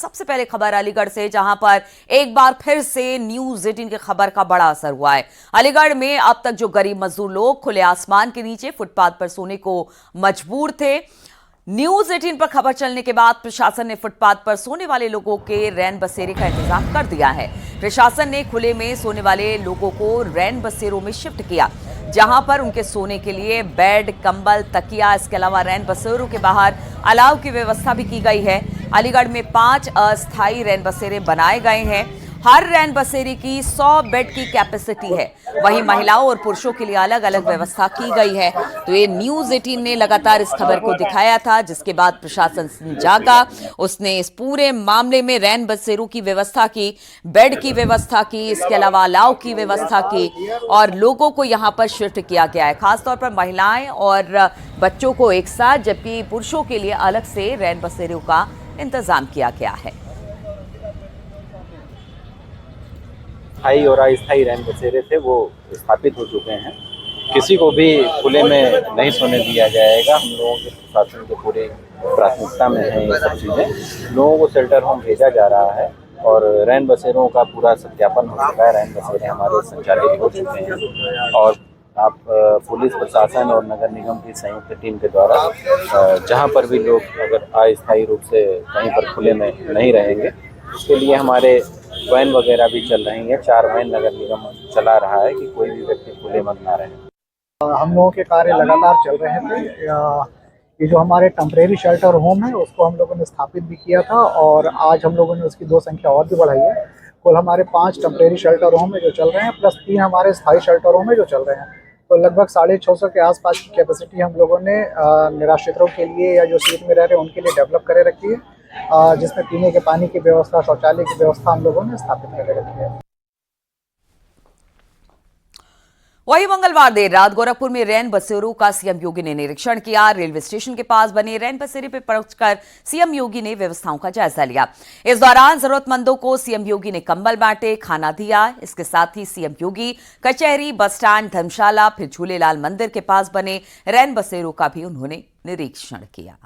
सबसे पहले खबर अलीगढ़ से, जहां पर एक बार फिर से न्यूज 18 की खबर का बड़ा असर हुआ है। अलीगढ़ में अब तक जो गरीब मजदूर लोग खुले आसमान के नीचे फुटपाथ पर सोने को मजबूर थे, न्यूज 18 पर खबर चलने के बाद प्रशासन ने फुटपाथ पर सोने वाले लोगों के रैन बसेरे का इंतजाम कर दिया है। प्रशासन ने खुले में सोने वाले लोगों को रैन बसेरों में शिफ्ट किया, जहां पर उनके सोने के लिए बेड, कंबल, तकिया, इसके अलावा रैन बसेरों के बाहर अलाव की व्यवस्था भी की गई है। अलीगढ़ में 5 अस्थायी रैन बसेरे बनाए गए हैं। हर रैन बसेरे की 100 बेड की कैपेसिटी है। वहीं महिलाओं और पुरुषों के लिए अलग अलग व्यवस्था की गई है। तो ये न्यूज 18 ने लगातार इस खबर को दिखाया था, जिसके बाद प्रशासन जागा, उसने इस पूरे मामले में रैन बसेरों की व्यवस्था की, बेड की व्यवस्था की, इसके अलावा अलाव की व्यवस्था की और लोगों को यहां पर शिफ्ट किया गया है। खासतौर पर महिलाएं और बच्चों को एक साथ, जबकि पुरुषों के लिए अलग से रैन बसेरों का इंतजाम किया गया है। स्थायी और अस्थायी रैन बसेरे थे वो स्थापित हो चुके हैं। किसी को भी खुले में नहीं सोने दिया जाएगा। हम लोगों के प्रशासन के पूरे प्राथमिकता में है ये सब चीज़ें। लोगों को शेल्टर होम भेजा जा रहा है और रैन बसेरों का पूरा सत्यापन हो चुका है। रैन बसेरे हमारे संचालित हो चुके हैं और आप पुलिस प्रशासन और नगर निगम की संयुक्त टीम के द्वारा जहां पर भी लोग अगर अस्थायी रूप से कहीं पर खुले में नहीं रहेंगे, उसके लिए हमारे वैन वगैरह भी चल रही है। 4 वैन नगर निगम चला रहा है कि कोई भी व्यक्ति खुले में ना रहे। हम लोगों के कार्य लगातार चल रहे थे। ये जो हमारे टेम्परेरी शेल्टर होम है उसको हम लोगों ने स्थापित भी किया था और आज हम लोगों ने उसकी 2 संख्या और भी बढ़ाई है। कुल हमारे 5 टेम्परेरी शेल्टर होम है जो चल रहे हैं, प्लस 3 हमारे स्थायी शेल्टर होम है जो चल रहे हैं। तो लगभग 650 के आसपास की कैपेसिटी हम लोगों ने निराश्रितों के लिए या जो सीट में रह रहे हैं उनके लिए डेवलप करे रखी है, जिसमें पीने के पानी की व्यवस्था, शौचालय की व्यवस्था हम लोगों ने स्थापित करके रखी है। वहीं मंगलवार देर रात गोरखपुर में रैन बसेरों का सीएम योगी ने निरीक्षण किया। रेलवे स्टेशन के पास बने रैन बसेरे पर पहुंचकर सीएम योगी ने व्यवस्थाओं का जायजा लिया। इस दौरान जरूरतमंदों को सीएम योगी ने कंबल बांटे, खाना दिया। इसके साथ ही सीएम योगी कचहरी, बस स्टैंड, धर्मशाला, फिर झूलेलाल मंदिर के पास बने रैन बसेरों का भी उन्होंने निरीक्षण किया।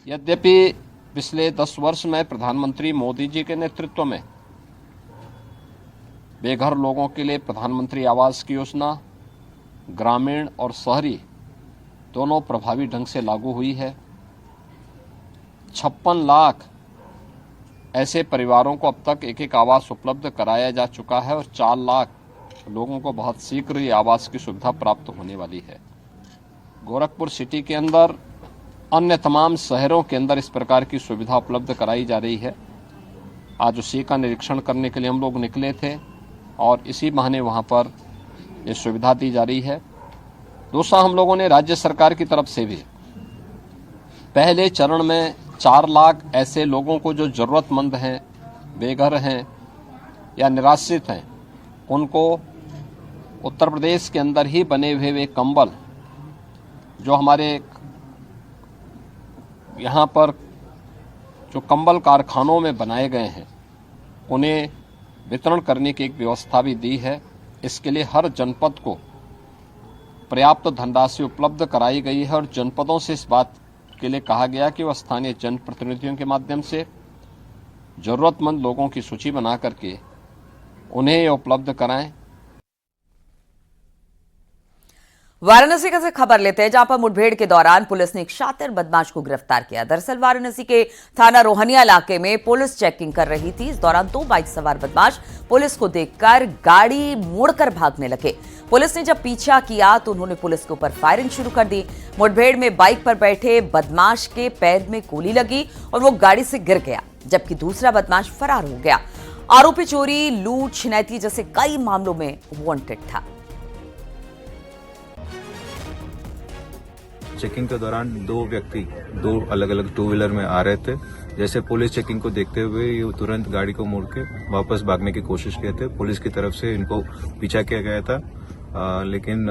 यद्यपि पिछले 10 वर्ष में प्रधानमंत्री मोदी जी के नेतृत्व में बेघर लोगों के लिए प्रधानमंत्री आवास की योजना ग्रामीण और शहरी दोनों प्रभावी ढंग से लागू हुई है। 56 लाख ऐसे परिवारों को अब तक एक आवास उपलब्ध कराया जा चुका है और 4 लाख लोगों को बहुत शीघ्र ये आवास की सुविधा प्राप्त होने वाली है। गोरखपुर सिटी के अंदर, अन्य तमाम शहरों के अंदर इस प्रकार की सुविधा उपलब्ध कराई जा रही है। आज उसी का निरीक्षण करने के लिए हम लोग निकले थे और इसी बहाने वहां पर ये सुविधा दी जा रही है। दूसरा, हम लोगों ने राज्य सरकार की तरफ से भी पहले चरण में 4 लाख ऐसे लोगों को जो जरूरतमंद हैं, बेघर हैं या निराश्रित हैं, उनको उत्तर प्रदेश के अंदर ही बने हुए वे कंबल जो हमारे यहाँ पर जो कंबल कारखानों में बनाए गए हैं उन्हें वितरण करने की एक व्यवस्था भी दी है। इसके लिए हर जनपद को पर्याप्त धनराशि उपलब्ध कराई गई है और जनपदों से इस बात के लिए कहा गया कि वह स्थानीय जनप्रतिनिधियों के माध्यम से जरूरतमंद लोगों की सूची बना करके उन्हें उपलब्ध कराएं। वाराणसी से खबर लेते हैं, जहां पर मुठभेड़ के दौरान पुलिस ने एक शातिर बदमाश को गिरफ्तार किया। दरअसल वाराणसी के थाना रोहनिया इलाके में पुलिस चेकिंग कर रही थी। इस दौरान 2 बाइक सवार बदमाश पुलिस को देखकर गाड़ी मोड़कर भागने लगे। पुलिस ने जब पीछा किया तो उन्होंने पुलिस के ऊपर फायरिंग शुरू कर दी। मुठभेड़ में बाइक पर बैठे बदमाश के पैर में गोली लगी और वो गाड़ी से गिर गया, जबकि दूसरा बदमाश फरार हो गया। आरोपी चोरी, लूट, छिनैती जैसे कई मामलों में वांटेड था। चेकिंग के दौरान 2 व्यक्ति 2 अलग अलग 2 व्हीलर में आ रहे थे। जैसे पुलिस चेकिंग को देखते हुए ये तुरंत गाड़ी को मोड़ के वापस भागने की कोशिश किए थे। पुलिस की तरफ से इनको पीछा किया गया था, लेकिन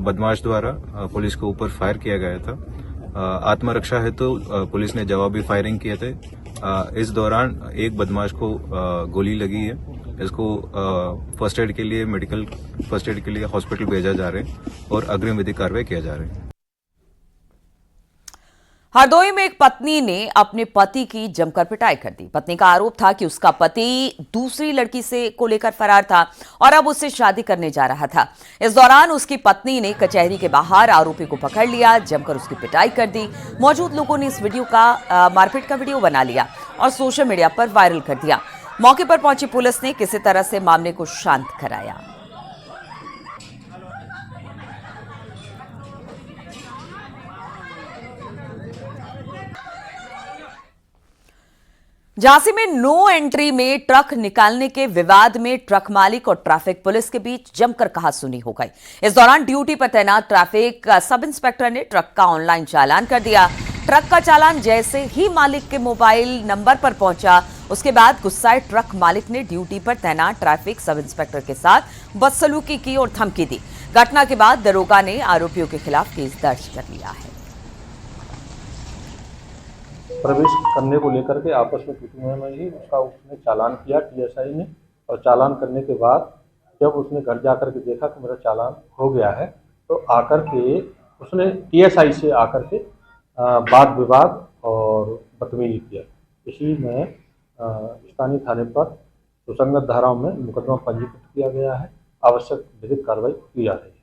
बदमाश द्वारा पुलिस के ऊपर फायर किया गया था। आत्मरक्षा हेतु पुलिस ने जवाबी फायरिंग किए थे। इस दौरान एक बदमाश को गोली लगी है इसको फर्स्ट एड के लिए मेडिकल फर्स्ट एड के लिए हॉस्पिटल भेजा जा रहे हैं और अग्रिम विधिक कार्रवाई किया जा रही है। हरदोई में एक पत्नी ने अपने पति की जमकर पिटाई कर दी। पत्नी का आरोप था कि उसका पति दूसरी लड़की को लेकर फरार था और अब उससे शादी करने जा रहा था। इस दौरान उसकी पत्नी ने कचहरी के बाहर आरोपी को पकड़ लिया, जमकर उसकी पिटाई कर दी। मौजूद लोगों ने इस वीडियो का मारपीट का वीडियो बना लिया और सोशल मीडिया पर वायरल कर दिया। मौके पर पहुंची पुलिस ने किसी तरह से मामले को शांत कराया। झांसी में नो एंट्री में ट्रक निकालने के विवाद में ट्रक मालिक और ट्रैफिक पुलिस के बीच जमकर कहासुनी हो गई। इस दौरान ड्यूटी पर तैनात ट्रैफिक सब इंस्पेक्टर ने ट्रक का ऑनलाइन चालान कर दिया। ट्रक का चालान जैसे ही मालिक के मोबाइल नंबर पर पहुंचा, उसके बाद गुस्साए ट्रक मालिक ने ड्यूटी पर तैनात ट्रैफिक सब इंस्पेक्टर के साथ बदसलूकी की और धमकी दी। घटना के बाद दरोगा ने आरोपियों के खिलाफ केस दर्ज कर लिया है। प्रवेश करने को लेकर के आपस में टूटने में ही उसने चालान किया टीएसआई ने, और चालान करने के बाद जब उसने घर जाकर के देखा कि मेरा चालान हो गया है, तो आकर के उसने टीएसआई से आकर के वाद विवाद और बदतमीजी किया। इसी में स्थानीय थाने पर सुसंगत धाराओं में मुकदमा पंजीकृत किया गया है। आवश्यक विधिक कार्रवाई की जा रही है।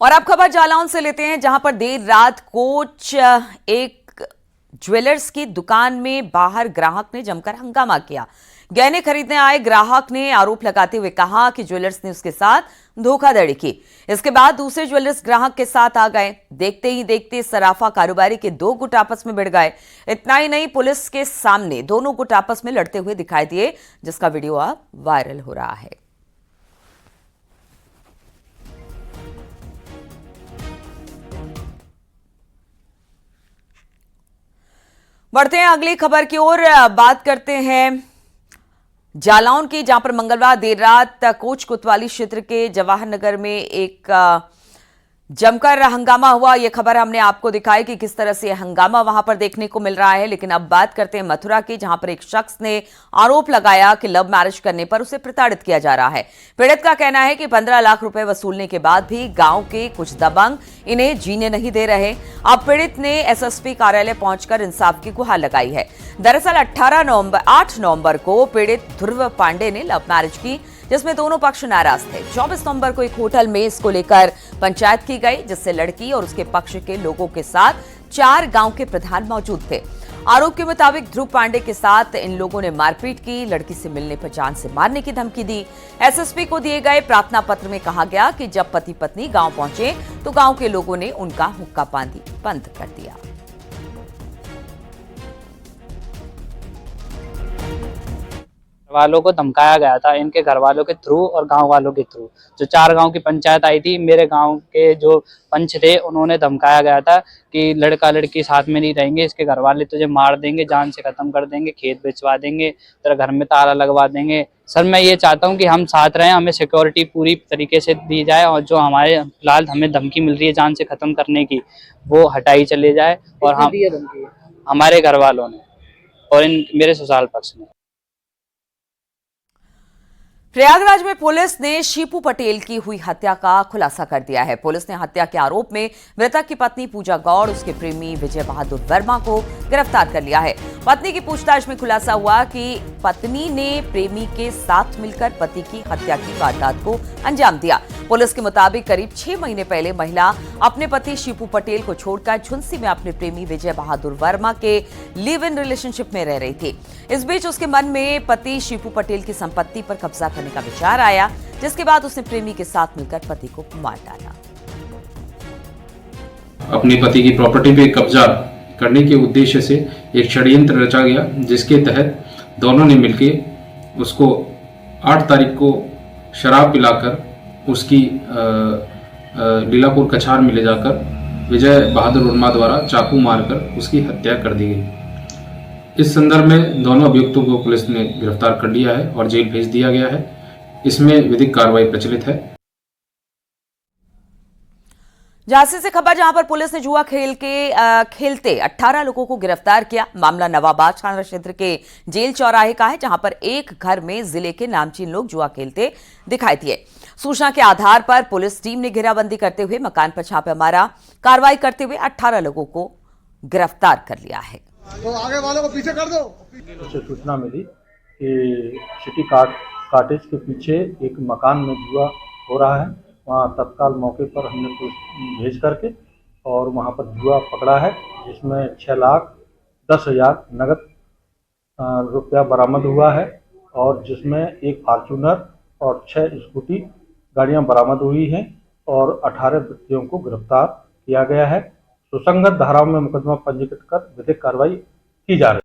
और अब खबर जालौन से लेते हैं, जहां पर देर रात कोच एक ज्वेलर्स की दुकान में बाहर ग्राहक ने जमकर हंगामा किया। गहने खरीदने आए ग्राहक ने आरोप लगाते हुए कहा कि ज्वेलर्स ने उसके साथ धोखाधड़ी की। इसके बाद दूसरे ज्वेलर्स ग्राहक के साथ आ गए। देखते ही देखते सराफा कारोबारी के दो गुट आपस में भिड़ गए। इतना ही नहीं, पुलिस के सामने दोनों गुट आपस में लड़ते हुए दिखाई दिए, जिसका वीडियो अब वायरल हो रहा है। बढ़ते हैं अगली खबर की ओर। बात करते हैं जालौन की, जहां पर मंगलवार देर रात कोच कोतवाली क्षेत्र के जवाहर नगर में एक जमकर हंगामा हुआ। यह खबर हमने आपको दिखाई कि किस तरह से हंगामा वहां पर देखने को मिल रहा है। लेकिन अब बात करते हैं मथुरा की, जहां पर एक शख्स ने आरोप लगाया कि लव मैरिज करने पर उसे प्रताड़ित किया जा रहा है। पीड़ित का कहना है कि 15 लाख रुपए वसूलने के बाद भी गांव के कुछ दबंग इन्हें जीने नहीं दे रहे। अब पीड़ित ने एसएसपी कार्यालय पहुंचकर इंसाफ की गुहार लगाई है। दरअसल 8 नवंबर को पीड़ित ध्रुव पांडे ने लव मैरिज की, जिसमें दोनों पक्ष नाराज थे। 24 नवंबर को एक होटल में इसको लेकर पंचायत की गई, जिससे लड़की और उसके पक्ष के लोगों के साथ 4 गांव के प्रधान मौजूद थे। आरोप के मुताबिक ध्रुव पांडे के साथ इन लोगों ने मारपीट की, लड़की से मिलने पर जान से मारने की धमकी दी। एसएसपी को दिए गए प्रार्थना पत्र में कहा गया कि जब पति पत्नी गांव पहुंचे तो गांव के लोगों ने उनका हुक्का पानी बंद कर दिया। वालों को धमकाया गया था, इनके घर वालों के थ्रू और गांव वालों के थ्रू। जो 4 गांव की पंचायत आई थी, मेरे गांव के जो पंच थे, उन्होंने धमकाया गया था कि लड़का लड़की साथ में नहीं रहेंगे, इसके घर वाले तुझे मार देंगे, जान से खत्म कर देंगे, खेत बेचवा देंगे, तेरा घर में ताला लगवा देंगे। सर, मैं ये चाहता हूँ कि हम साथ रहें, हमें सिक्योरिटी पूरी तरीके से दी जाए, और जो हमारे फिलहाल हमें धमकी मिल रही है जान से खत्म करने की, वो हटाई चले जाए। और हम हमारे घर वालों ने और मेरे ससुराल पक्ष ने। प्रयागराज में पुलिस ने शीपू पटेल की हुई हत्या का खुलासा कर दिया है। पुलिस ने हत्या के आरोप में मृतक की पत्नी पूजा गौड़, उसके प्रेमी विजय बहादुर वर्मा को गिरफ्तार कर लिया है। पत्नी की पूछताछ में खुलासा हुआ कि पत्नी ने प्रेमी के साथ मिलकर पति की हत्या की वारदात को अंजाम दिया। पुलिस के मुताबिक करीब 6 महीने पहले महिला अपने पति शीपू पटेल को छोड़कर झुंसी में अपने प्रेमी विजय बहादुर वर्मा के लिव इन रिलेशनशिप में रह रही थी। इस बीच उसके मन में पति शीपू पटेल की संपत्ति पर कब्जा करने का विचार आया, जिसके बाद उसने प्रेमी के साथ मिलकर पति को मार डाला। अपने पति की प्रॉपर्टी पे कब्जा करने के उद्देश्य से एक षड्यंत्र रचा गया, जिसके तहत दोनों ने मिलकर उसको 8 तारीख को शराब पिलाकर उसकी लीलापुर कछार में ले जाकर विजय बहादुर वर्मा द्वारा चाकू मारकर उसकी हत्या कर दी गई। इस संदर्भ में दोनों अभियुक्तों को पुलिस ने गिरफ्तार कर लिया है और जेल भेज दिया गया है। इसमें विधिक कार्रवाई प्रचलित है। झांसी से खबर, जहां पर पुलिस ने जुआ खेलते 18 लोगों को गिरफ्तार किया। मामला नवाबाद थाना क्षेत्र के जेल चौराहे का है, जहां पर एक घर में जिले के नामचीन लोग जुआ खेलते दिखाई दिए। सूचना के आधार पर पुलिस टीम ने घेराबंदी करते हुए मकान पर छापेमारा कार्रवाई करते हुए 18 लोगों को गिरफ्तार कर लिया है। तो आगे वालों को पीछे कर दो। उसे सूचना मिली कि सिटी कॉटेज के पीछे एक मकान में जुआ हो रहा है। वहाँ तत्काल मौके पर हमने पुलिस भेज करके और वहाँ पर जुआ पकड़ा है, जिसमें 6,10,000 नगद रुपया बरामद हुआ है और जिसमें एक फॉर्चूनर और 6 स्कूटी गाड़ियाँ बरामद हुई हैं और 18 व्यक्तियों को गिरफ्तार किया गया है। सुसंगत धाराओं में मुकदमा पंजीकृत कर विधिक कार्रवाई की जा रही है।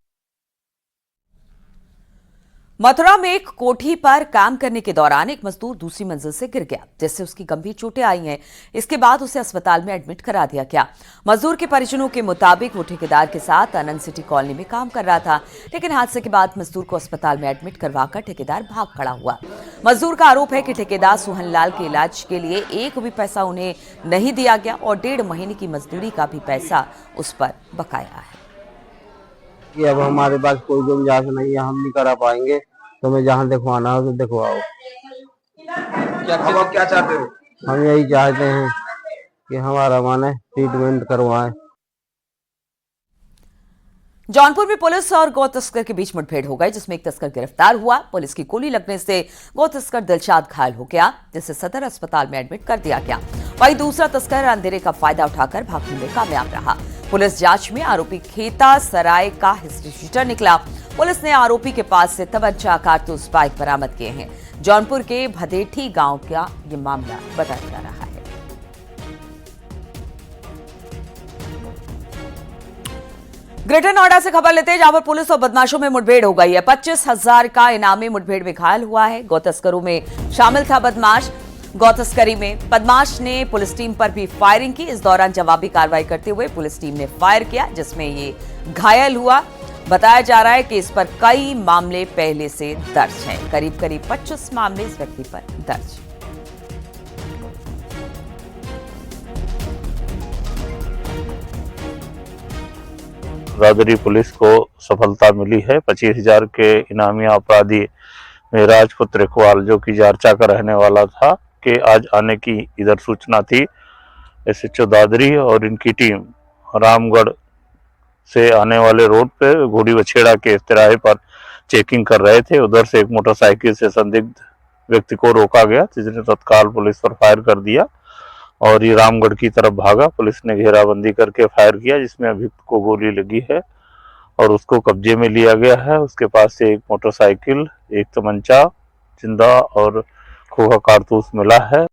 मथुरा में एक कोठी पर काम करने के दौरान एक मजदूर दूसरी मंजिल से गिर गया, जिससे उसकी गंभीर चोटें आई हैं। इसके बाद उसे अस्पताल में एडमिट करा दिया गया। मजदूर के परिजनों के मुताबिक वो ठेकेदार के साथ आनंद सिटी कॉलोनी में काम कर रहा था, लेकिन हादसे के बाद मजदूर को अस्पताल में एडमिट करवाकर ठेकेदार भाग खड़ा हुआ। मजदूर का आरोप है कि ठेकेदार सोहनलाल के इलाज के लिए एक भी पैसा उन्हें नहीं दिया गया और 1.5 महीने की मजदूरी का भी पैसा उस पर बकाया है। कि अब हमारे पास कोई गुंजाइश नहीं है, हम नहीं करा पाएंगे, तुम्हें जहाँ दिखवाना हो तो दिखवाओ। क्या चाहते हो? हम यही चाहते हैं कि हमारा माने ट्रीटमेंट करवाएं। जौनपुर में पुलिस और गौ तस्कर के बीच मुठभेड़ हो गई, जिसमें एक तस्कर गिरफ्तार हुआ। पुलिस की गोली लगने से गौ तस्कर दिलशाद घायल हो गया, जिसे सदर अस्पताल में एडमिट कर दिया गया। वहीं दूसरा तस्कर अंधेरे का फायदा उठाकर भागने में कामयाब रहा। पुलिस जांच में आरोपी खेता सराय का हिस्ट्री शीटर निकला। पुलिस ने आरोपी के पास से तमंचा, कारतूस, बाइक बरामद किए हैं। जौनपुर के भदेठी गांव का ये मामला बताया जा रहा है। ग्रेटर नोएडा से खबर लेते हैं, जहां पर पुलिस और बदमाशों में मुठभेड़ हो गई है। 25,000 का इनामी मुठभेड़ में घायल हुआ है। गौ तस्करों में शामिल था बदमाश। गौ तस्करी में बदमाश ने पुलिस टीम पर भी फायरिंग की। इस दौरान जवाबी कार्रवाई करते हुए पुलिस टीम ने फायर किया, जिसमें ये घायल हुआ। बताया जा रहा है कि इस पर कई मामले पहले से दर्ज हैं। करीब 25 मामले इस व्यक्ति पर दर्ज। राजौरी पुलिस को सफलता मिली है। 25,000 के इनामी अपराधी मेराज पुत्र इकबाल, जो कि जारचा का रहने वाला था, के आज आने की इधर सूचना थी। SHO दादरी और इनकी टीम रामगढ़ से आने वाले रोड पे घोड़ी बछेड़ा के तिराहे पर चेकिंग कर रहे थे। उधर से एक मोटरसाइकिल से संदिग्ध व्यक्ति को रोका गया, जिसने तत्काल पुलिस पर फायर कर दिया और ये रामगढ़ की तरफ भागा। पुलिस ने घेराबंदी करके फायर किया, जिसमें अभियुक्त को गोली लगी है और उसको कब्जे में लिया गया है। उसके पास से एक मोटरसाइकिल, एक तमंचा, जिंदा और खोखा कारतूस मिला है।